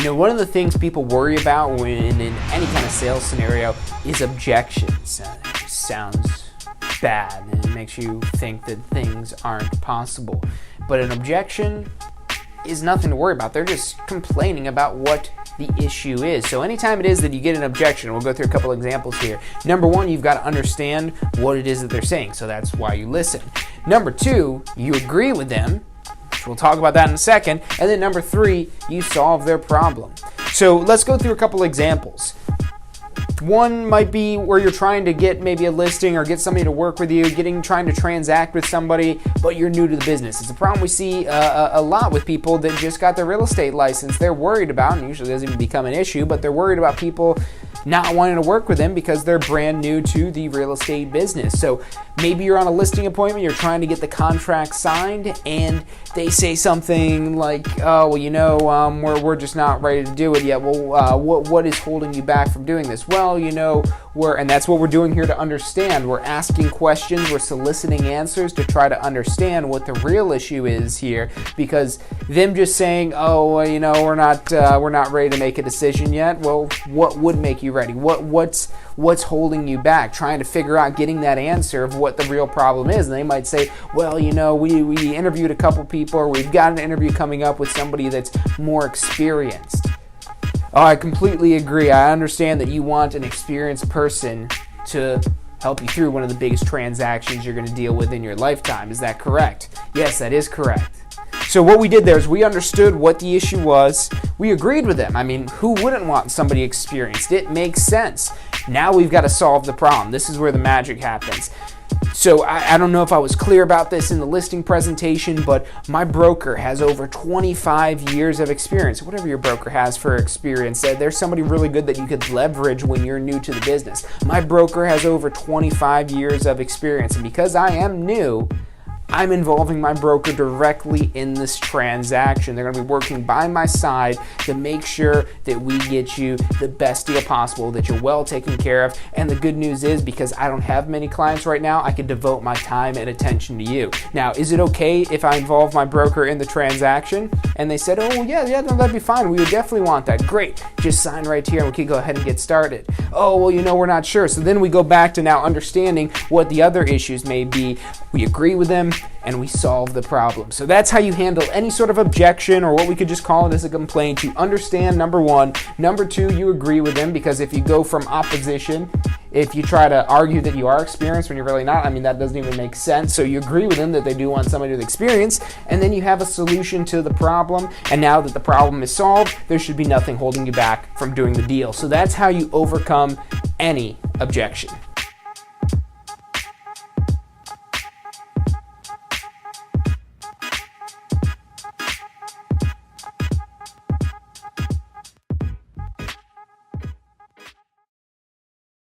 One of the things people worry about when in any kind of sales scenario is objections. It sounds bad and it makes you think that things aren't possible. But an objection is nothing to worry about. They're just complaining about what the issue is. So anytime it is that you get an objection, we'll go through a couple examples here. Number one, you've got to understand what it is that they're saying. So that's why you listen. Number two, you agree with them. We'll talk about that in a second. And then number three, you solve their problem. So let's go through a couple examples. One might be where you're trying to get maybe a listing or get somebody to work with you, trying to transact with somebody, but you're new to the business. It's a problem we see a lot with people that just got their real estate license. They're worried about, and usually it doesn't even become an issue, but they're worried about people not wanting to work with them because they're brand new to the real estate business. So maybe you're on a listing appointment, you're trying to get the contract signed, and they say something like, oh, well, we're just not ready to do it yet. Well, what is holding you back from doing this? Well, and that's what we're doing here to understand. We're asking questions, we're soliciting answers to try to understand what the real issue is here, because them just saying, oh, we're not ready to make a decision yet. Well, what would make you ready? What's holding you back? Trying to figure out getting that answer of what the real problem is. And they might say, well, we interviewed a couple people, or we've got an interview coming up with somebody that's more experienced. Oh, I completely agree. I understand that you want an experienced person to help you through one of the biggest transactions you're going to deal with in your lifetime. Is that correct? Yes, that is correct. So what we did there is we understood what the issue was. We agreed with them. I mean, who wouldn't want somebody experienced? It makes sense. Now we've got to solve the problem. This is where the magic happens. So I don't know if I was clear about this in the listing presentation, but my broker has over 25 years of experience. Whatever your broker has for experience, there's somebody really good that you could leverage when you're new to the business. My broker has over 25 years of experience, and because I am new, I'm involving my broker directly in this transaction. They're going to be working by my side to make sure that we get you the best deal possible, that you're well taken care of. And the good news is, because I don't have many clients right now, I can devote my time and attention to you. Now, is it okay if I involve my broker in the transaction? And they said, oh, yeah, no, that'd be fine. We would definitely want that. Great. Just sign right here and we can go ahead and get started. Oh, well, we're not sure. So then we go back to now understanding what the other issues may be. We agree with them, and we solve the problem. So that's how you handle any sort of objection, or what we could just call it as a complaint. You understand, number one. Number two, you agree with them, because if you go from opposition, if you try to argue that you are experienced when you're really not, that doesn't even make sense. So you agree with them that they do want somebody with experience, and then you have a solution to the problem, and now that the problem is solved, there should be nothing holding you back from doing the deal. So that's how you overcome any objection.